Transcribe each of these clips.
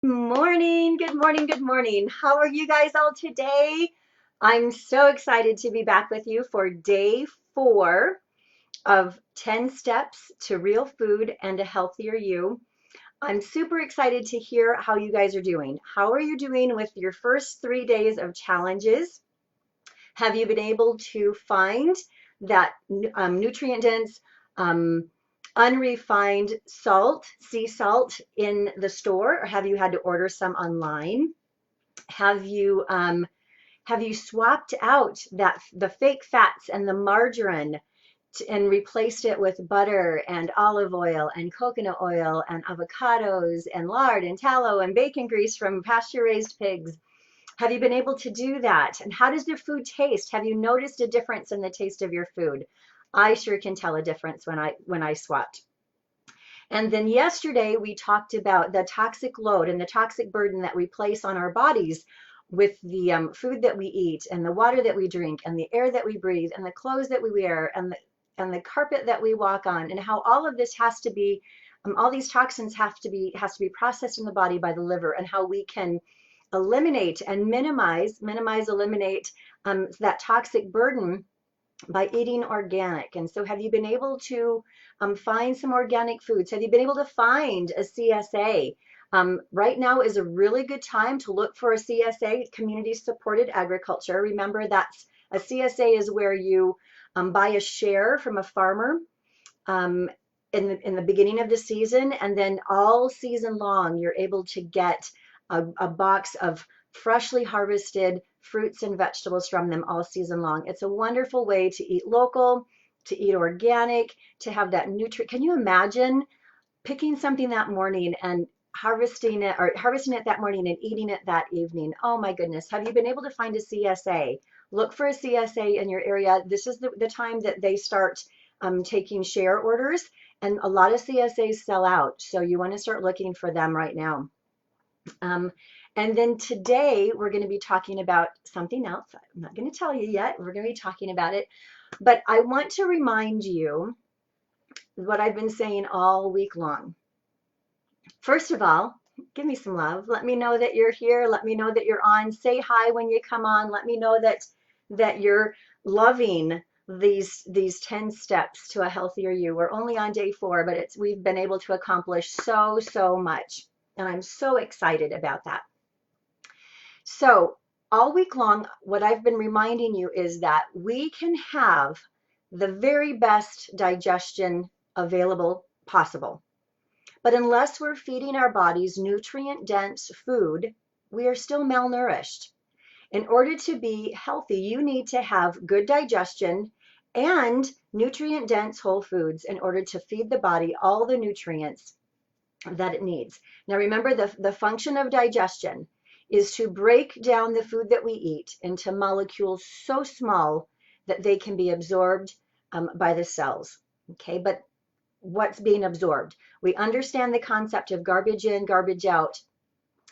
Morning, good morning, good morning. How are you guys all today? I'm so excited to be back with you for day 4 of 10 steps to real food and a healthier you. I'm super excited to hear how you guys are doing. How are you doing with your first 3 days of challenges? Have you been able to find that nutrient dense, um, unrefined salt, sea salt in the store, or have you had to order some online? Have you have you swapped out the fake fats and the margarine and replaced it with butter and olive oil and coconut oil and avocados and lard and tallow and bacon grease from pasture raised pigs? Have you been able to do that? And how does your food taste? Have you noticed a difference in the taste of your food? I sure can tell a difference when I swapped. And then yesterday we talked about the toxic load and the toxic burden that we place on our bodies with the food that we eat and the water that we drink and the air that we breathe and the clothes that we wear and the carpet that we walk on, and how all of this has to be all these toxins has to be processed in the body by the liver, and how we can eliminate and minimize, eliminate that toxic burden by eating organic. And so have you been able to find some organic foods? Have you been able to find a CSA? Right now is a really good time to look for a CSA, community supported agriculture. Remember, that's a CSA is where you buy a share from a farmer um, in the beginning of the season, and then all season long you're able to get a box of freshly harvested fruits and vegetables from them all season long. It's a wonderful way to eat local, to eat organic, to have that nutrient. Can you imagine picking something that morning and harvesting it that morning and eating it that evening? Oh my goodness. Have you been able to find a CSA? Look for a CSA in your area. This is the time that they start taking share orders, and a lot of CSAs sell out. So you want to start looking for them right now. Um, and then today we're going to be talking about something else. I'm not going to tell you yet. We're going to be talking about it. But I want to remind you what I've been saying all week long. First of all, give me some love. Let me know that you're here. Let me know that you're on. Say hi when you come on. Let me know that you're loving these 10 steps to a healthier you. We're only on day 4, but we've been able to accomplish so much. And I'm so excited about that. So all week long, what I've been reminding you is that we can have the very best digestion available possible. But unless we're feeding our bodies nutrient-dense food, we are still malnourished. In order to be healthy, you need to have good digestion and nutrient-dense whole foods in order to feed the body all the nutrients that it needs. Now remember, the function of digestion is to break down the food that we eat into molecules so small that they can be absorbed by the cells. Okay, but what's being absorbed? We understand the concept of garbage in, garbage out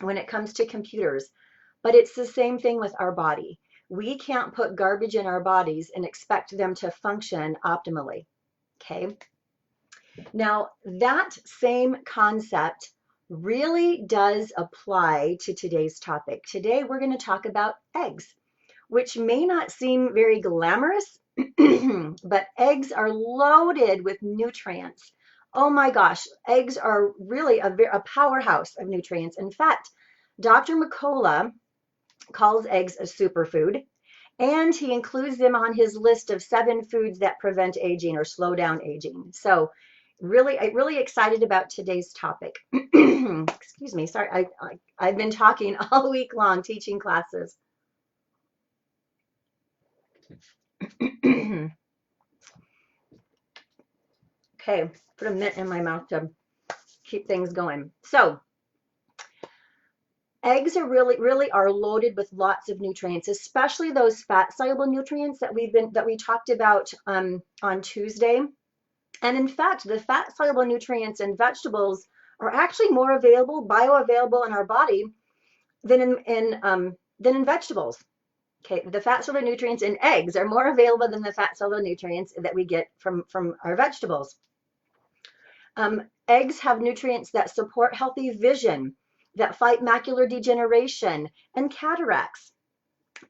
when it comes to computers, but it's the same thing with our body. We can't put garbage in our bodies and expect them to function optimally. Okay. Now, that same concept really does apply to today's topic. Today, we're going to talk about eggs, which may not seem very glamorous, but eggs are loaded with nutrients. Oh my gosh, eggs are really a powerhouse of nutrients. In fact, Dr. McCullough calls eggs a superfood, and he includes them on his list of 7 foods that prevent aging or slow down aging. So really excited about today's topic. Excuse me, sorry, I've been talking all week long teaching classes. Okay, put a mint in my mouth to keep things going. So eggs are really are loaded with lots of nutrients, especially those fat soluble nutrients that we talked about on Tuesday. And in fact, the fat soluble nutrients in vegetables are actually more available, bioavailable in our body than in vegetables. Okay, the fat soluble nutrients in eggs are more available than the fat soluble nutrients that we get from our vegetables. Eggs have nutrients that support healthy vision, that fight macular degeneration and cataracts.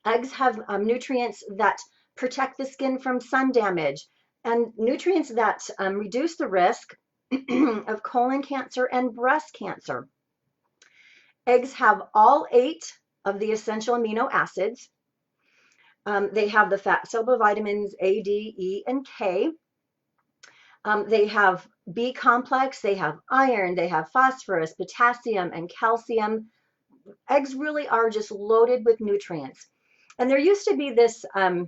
Eggs have nutrients that protect the skin from sun damage and nutrients that reduce the risk of colon cancer and breast cancer. Eggs have all 8 of the essential amino acids. They have the fat soluble vitamins A, D, E, and K. They have B complex, they have iron, they have phosphorus, potassium, and calcium. Eggs really are just loaded with nutrients. And there used to be this, that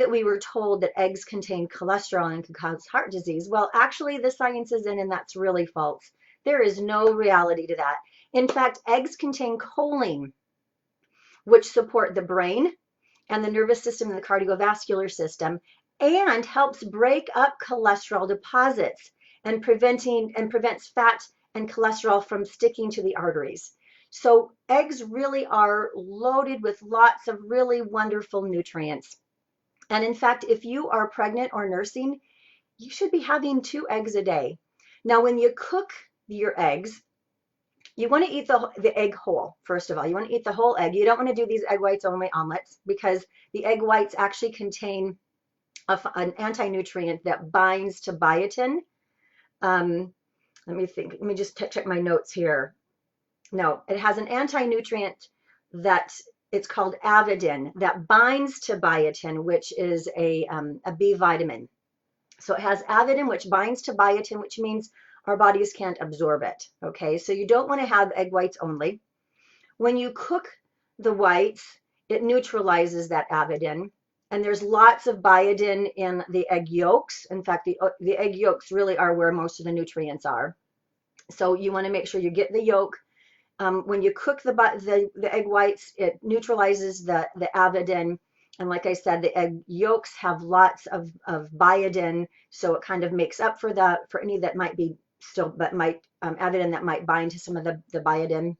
we were told that eggs contain cholesterol and could cause heart disease. Well, actually, the science is in, and that's really false. There is no reality to that. In fact, eggs contain choline, which support the brain and the nervous system and the cardiovascular system, and helps break up cholesterol deposits and prevents fat and cholesterol from sticking to the arteries. So eggs really are loaded with lots of really wonderful nutrients. And in fact, if you are pregnant or nursing, you should be having 2 eggs a day. Now, when you cook your eggs, you want to eat the egg whole, first of all. You want to eat the whole egg. You don't want to do these egg whites only omelets because the egg whites actually contain an anti-nutrient that binds to biotin. Let me think. Let me just check my notes here. No, it has an anti-nutrient that it's called avidin that binds to biotin, which is a B vitamin. So it has avidin, which binds to biotin, which means our bodies can't absorb it. Okay, so you don't want to have egg whites only. When you cook the whites, it neutralizes that avidin. And there's lots of biotin in the egg yolks. In fact, the egg yolks really are where most of the nutrients are. So you want to make sure you get the yolk. When you cook the egg whites, it neutralizes the avidin. And like I said, the egg yolks have lots of biotin, so it kind of makes up for any that might be still, but avidin that might bind to some of the biotin.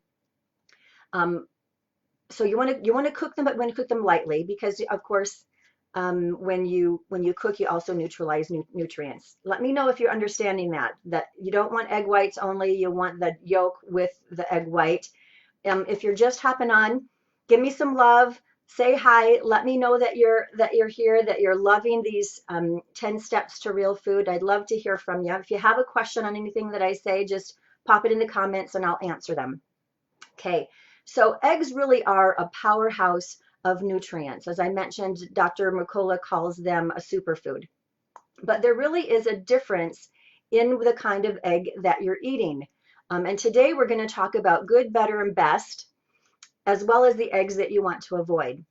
So you want to cook them, but when you cook them lightly, because of course, when you cook, you also neutralize nutrients. Let me know if you're understanding that you don't want egg whites only. You want the yolk with the egg white. If you're just hopping on, give me some love. Say hi. Let me know that you're here, that you're loving these 10 steps to real food. I'd love to hear from you. If you have a question on anything that I say, just pop it in the comments and I'll answer them. Okay, so eggs really are a powerhouse of nutrients. As I mentioned, Dr. McCullough calls them a superfood. But there really is a difference in the kind of egg that you're eating. And today we're going to talk about good, better, and best, as well as the eggs that you want to avoid.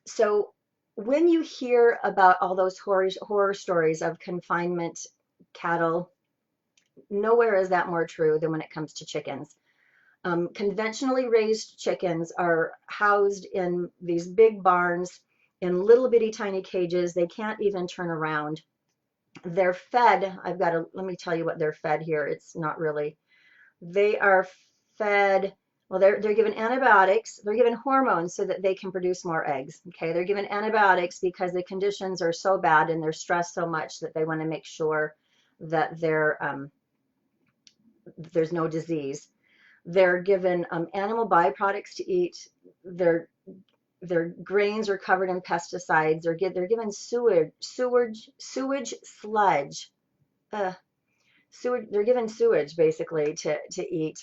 So when you hear about all those horror stories of confinement cattle, nowhere is that more true than when it comes to chickens. Conventionally raised chickens are housed in these big barns in little bitty tiny cages. They can't even turn around. They're fed, let me tell you what they're fed here. It's not really, they are fed, well, they're given antibiotics. They're given hormones so that they can produce more eggs. Okay, they're given antibiotics because the conditions are so bad and they're stressed so much that they want to make sure that there's no disease. They're given animal byproducts to eat. Their grains are covered in pesticides. They're given sewage sludge. They're given sewage basically to eat.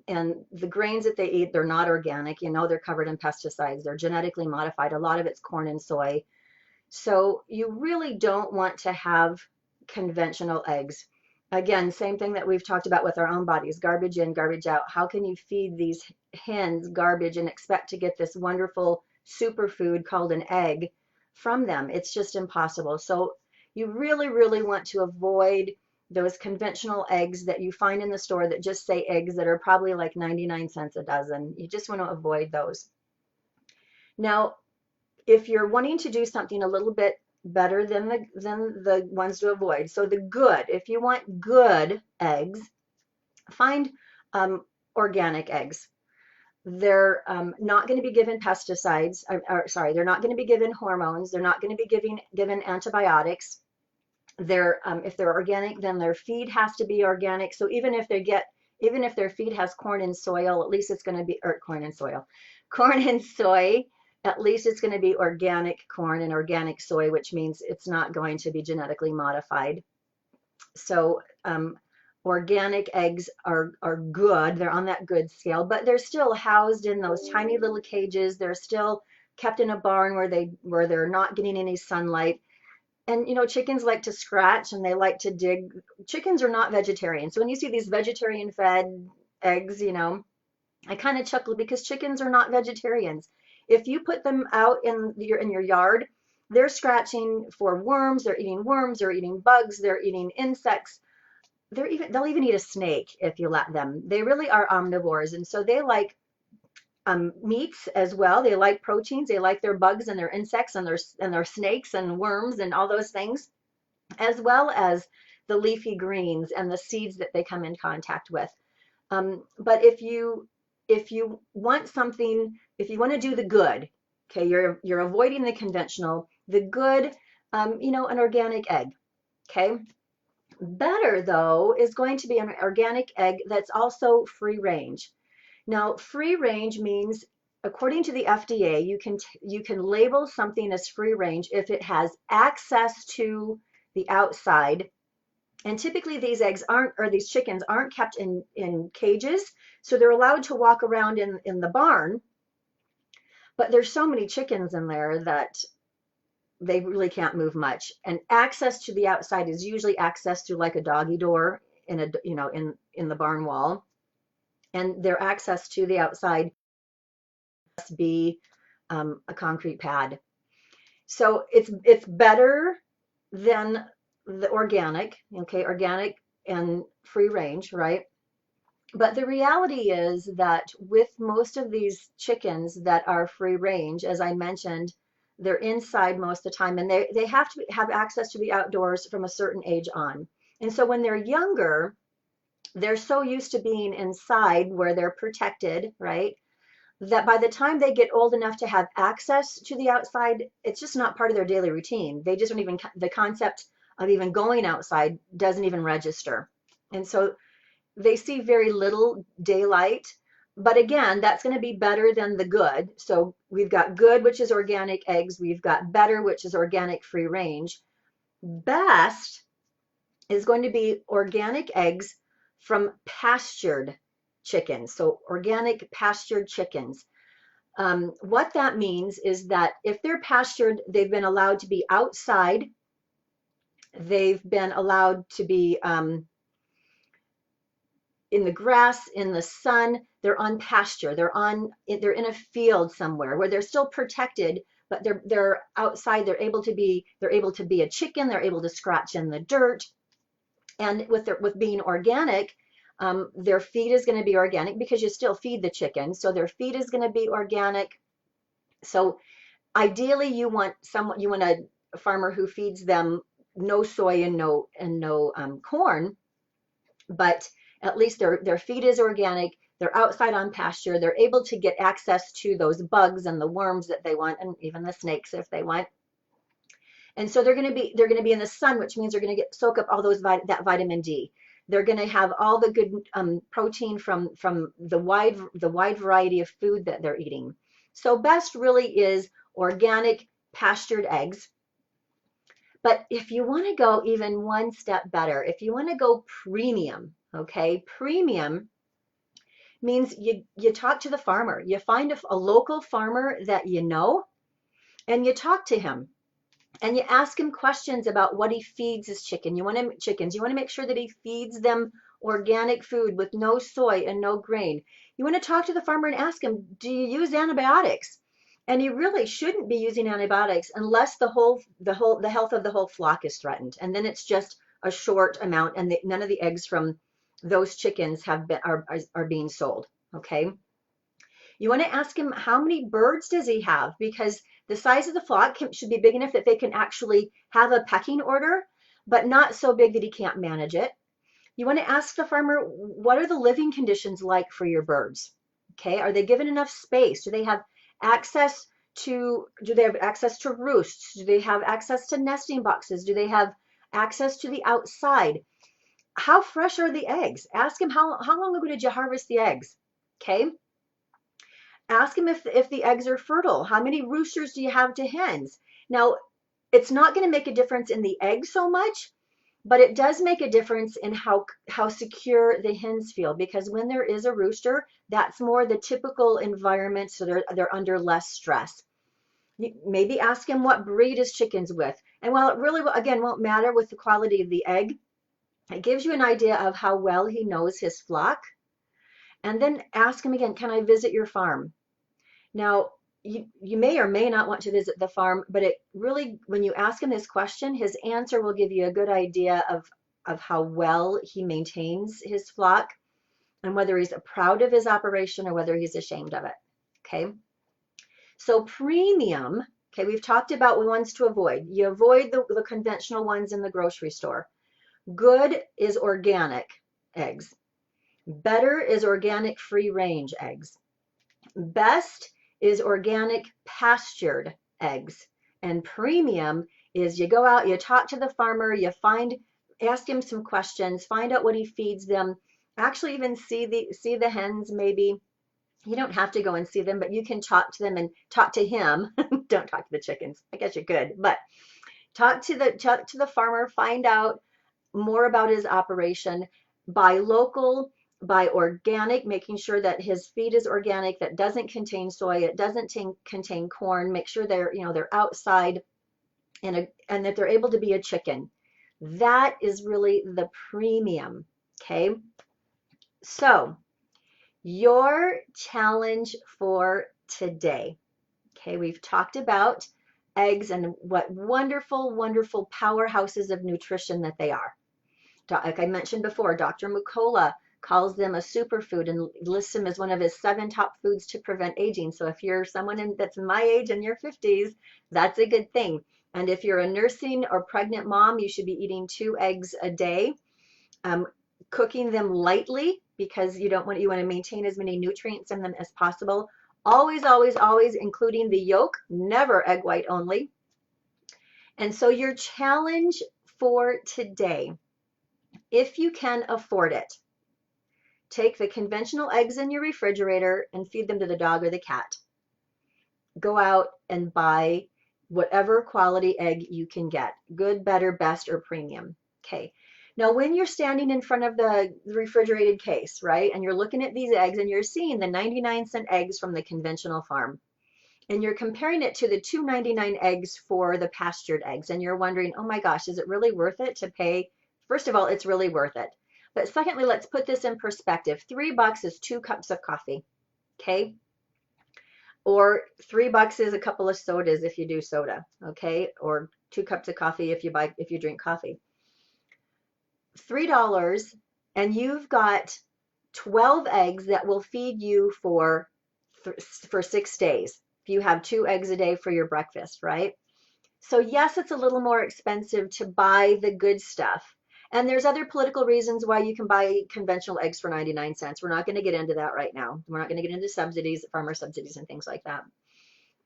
And the grains that they eat, they're not organic. You know, they're covered in pesticides. They're genetically modified. A lot of it's corn and soy. So you really don't want to have conventional eggs. Again, same thing that we've talked about with our own bodies, garbage in, garbage out. How can you feed these hens garbage and expect to get this wonderful superfood called an egg from them? It's just impossible. So you really, really want to avoid those conventional eggs that you find in the store that just say eggs that are probably like 99 cents a dozen. You just want to avoid those. Now, if you're wanting to do something a little bit better than the ones to avoid, so if you want good eggs, find organic eggs. They're not going to be given pesticides, they're not going to be given hormones, they're not going to be given antibiotics. if they're organic, then their feed has to be organic. So even if their feed has corn and soil, at least it's going to be, or corn and soil, corn and soy, at least it's going to be organic corn and organic soy, which means it's not going to be genetically modified. So organic eggs are good. They're on that good scale, but they're still housed in those tiny little cages. They're still kept in a barn where they're not getting any sunlight. And you know, chickens like to scratch and they like to dig. Chickens are not vegetarian. So when you see these vegetarian fed eggs, you know, I kind of chuckle because chickens are not vegetarians. If you put them out in your yard, they're scratching for worms, they're eating bugs, they're eating insects. They'll even eat a snake if you let them. They really are omnivores, and so they like meats as well. They like proteins. They like their bugs and their insects and their snakes and worms and all those things, as well as the leafy greens and the seeds that they come in contact with. But if you want something, if you want to do the good, okay, you're avoiding the conventional, the good, you know, an organic egg, okay. Better though is going to be an organic egg that's also free range. Now, free range means, according to the FDA, you can label something as free range if it has access to the outside. And typically these eggs aren't, or these chickens aren't kept in cages, so they're allowed to walk around in the barn. But there's so many chickens in there that they really can't move much. And access to the outside is usually access through like a doggy door in a, you know, in the barn wall. And their access to the outside must be a concrete pad. So it's better than the organic, okay, organic and free range, right? But the reality is that with most of these chickens that are free range, as I mentioned, they're inside most of the time, and they have to have access to the outdoors from a certain age on. And so when they're younger, they're so used to being inside where they're protected, right? That by the time they get old enough to have access to the outside, it's just not part of their daily routine. They just don't even, the concept of even going outside doesn't even register. And so they see very little daylight. But again, that's going to be better than the good. So we've got good, which is organic eggs. We've got better, which is organic free range. Best is going to be organic eggs from pastured chickens. So organic pastured chickens. What that means is that if they're pastured, they've been allowed to be outside. They've been allowed to be in the grass, in the sun. They're on pasture. They're in a field somewhere where they're still protected, but they're outside. They're able to be a chicken. They're able to scratch in the dirt. And with being organic, their feed is going to be organic because you still feed the chicken. So their feed is going to be organic. So ideally, you want a farmer who feeds them no soy and no corn, but at least their feed is organic. They're outside on pasture. They're able to get access to those bugs and the worms that they want, and even the snakes if they want. And so they're going to be in the sun, which means they're going to soak up all that vitamin D. They're going to have all the good protein from the wide variety of food that they're eating. So best really is organic pastured eggs. But if you want to go even one step better, if you want to go premium, okay, premium means you talk to the farmer. You find a local farmer that you know, and you talk to him. And you ask him questions about what he feeds his chickens. You want to make sure that he feeds them organic food with no soy and no grain. You want to talk to the farmer and ask him, do you use antibiotics? And you really shouldn't be using antibiotics unless the health of the whole flock is threatened. And then it's just a short amount, and none of the eggs from those chickens are being sold. Okay. You want to ask him how many birds does he have, because the size of the flock should be big enough that they can actually have a pecking order, but not so big that he can't manage it. You want to ask the farmer, what are the living conditions like for your birds? Okay, are they given enough space? Do they have access to roosts? Do they have access to nesting boxes? Do they have access to the outside. How fresh are the eggs? Ask him how long ago did you harvest the eggs? Okay. Ask him if the eggs are fertile. How many roosters do you have to hens? Now, it's not going to make a difference in the egg so much, but it does make a difference in how secure the hens feel, because when there is a rooster, that's more the typical environment, so they're under less stress. Maybe ask him what breed his chicken's with. And while it really, again, won't matter with the quality of the egg, it gives you an idea of how well he knows his flock. And then ask him again, can I visit your farm? Now, you may or may not want to visit the farm, but it really, when you ask him this question, his answer will give you a good idea of how well he maintains his flock and whether he's proud of his operation or whether he's ashamed of it. Okay. So premium, okay, we've talked about ones to avoid. You avoid the conventional ones in the grocery store. Good is organic eggs. Better is organic free range eggs. Best is organic pastured eggs. And premium is you go out, you talk to the farmer, ask him some questions, find out what he feeds them, actually even see the hens maybe. You don't have to go and see them, but you can talk to them and talk to him. Don't talk to the chickens. I guess you could, but talk to the farmer, find out more about his operation. Buy local, buy organic, making sure that his feed is organic, that doesn't contain soy, it doesn't contain corn. Make sure they're outside and that they're able to be a chicken. That is really the premium. Okay. So your challenge for today. Okay, we've talked about eggs and what wonderful, wonderful powerhouses of nutrition that they are. Like I mentioned before, Dr. Mucola calls them a superfood and lists them as one of his 7 top foods to prevent aging. So if you're someone that's my age in your 50s, that's a good thing. And if you're a nursing or pregnant mom, you should be eating 2 eggs a day, cooking them lightly because you want to maintain as many nutrients in them as possible. Always, always, always including the yolk, never egg white only. And so your challenge for today, if you can afford it, take the conventional eggs in your refrigerator and feed them to the dog or the cat. Go out and buy whatever quality egg you can get, good, better, best, or premium. Okay. Now, when you're standing in front of the refrigerated case, right, and you're looking at these eggs and you're seeing the 99-cent eggs from the conventional farm, and you're comparing it to the $2.99 eggs for the pastured eggs, and you're wondering, oh my gosh, is it really worth it to pay? First of all, it's really worth it. But secondly, let's put this in perspective. $3 is 2 cups of coffee, okay? Or $3 is a couple of sodas if you do soda, okay? Or 2 cups of coffee if you drink coffee. $3 and you've got 12 eggs that will feed you for 6 days. If you have 2 eggs a day for your breakfast, right? So yes, it's a little more expensive to buy the good stuff. And there's other political reasons why you can buy conventional eggs for 99 cents. We're not going to get into that right now. We're not going to get into subsidies, farmer subsidies and things like that.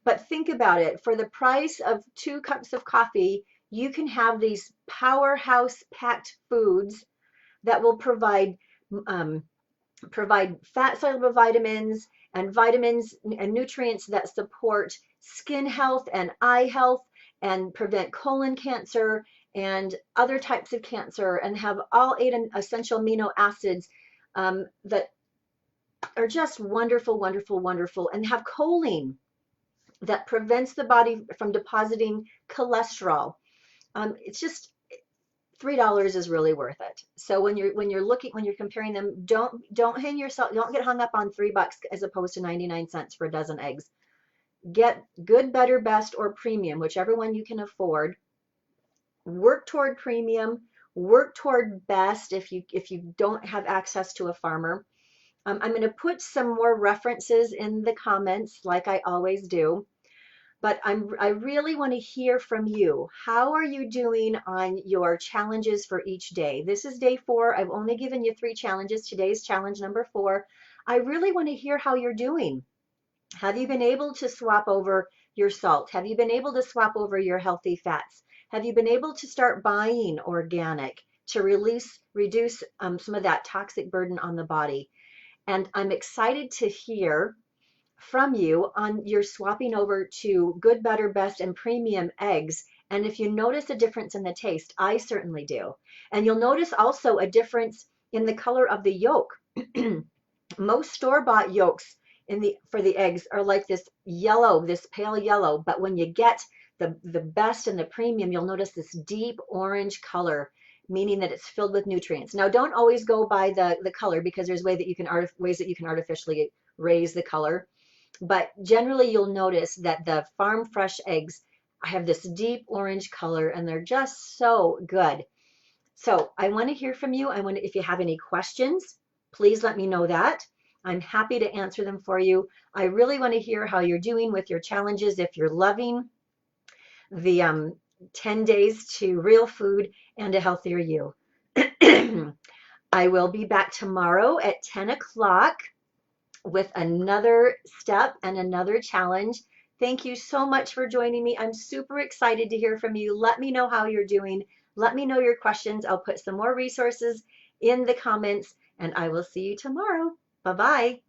But think about it. For the price of 2 cups of coffee, you can have these powerhouse packed foods that will provide fat soluble vitamins and nutrients that support skin health and eye health and prevent colon cancer and other types of cancer, and have all 8 essential amino acids that are just wonderful, wonderful, wonderful, and have choline that prevents the body from depositing cholesterol. It's just $3 is really worth it. So when you're comparing them, don't get hung up on $3 as opposed to 99 cents for a dozen eggs. Get good, better, best, or premium, whichever one you can afford. Work toward premium, work toward best if you don't have access to a farmer. I'm going to put some more references in the comments like I always do. But I really want to hear from you. How are you doing on your challenges for each day? This is day 4. I've only given you 3 challenges. Today's challenge number 4. I really want to hear how you're doing. Have you been able to swap over your salt? Have you been able to swap over your healthy fats? Have you been able to start buying organic to reduce some of that toxic burden on the body? And I'm excited to hear from you on your swapping over to good, better, best, and premium eggs. And if you notice a difference in the taste, I certainly do. And you'll notice also a difference in the color of the yolk. Most store-bought yolks for the eggs are like this yellow, this pale yellow, but when you get the best and the premium, you'll notice this deep orange color, meaning that it's filled with nutrients. Now, don't always go by the color because there's ways that you can artificially raise the color. But generally, you'll notice that the farm fresh eggs have this deep orange color and they're just so good. So I want to hear from you. If you have any questions, please let me know that. I'm happy to answer them for you. I really want to hear how you're doing with your challenges, if you're loving the 10 days to real food and a healthier you. I will be back tomorrow at 10 o'clock with another step and another challenge. Thank you so much for joining me. I'm super excited to hear from you. Let me know how you're doing. Let me know your questions. I'll put some more resources in the comments, and I will see you tomorrow. Bye-bye.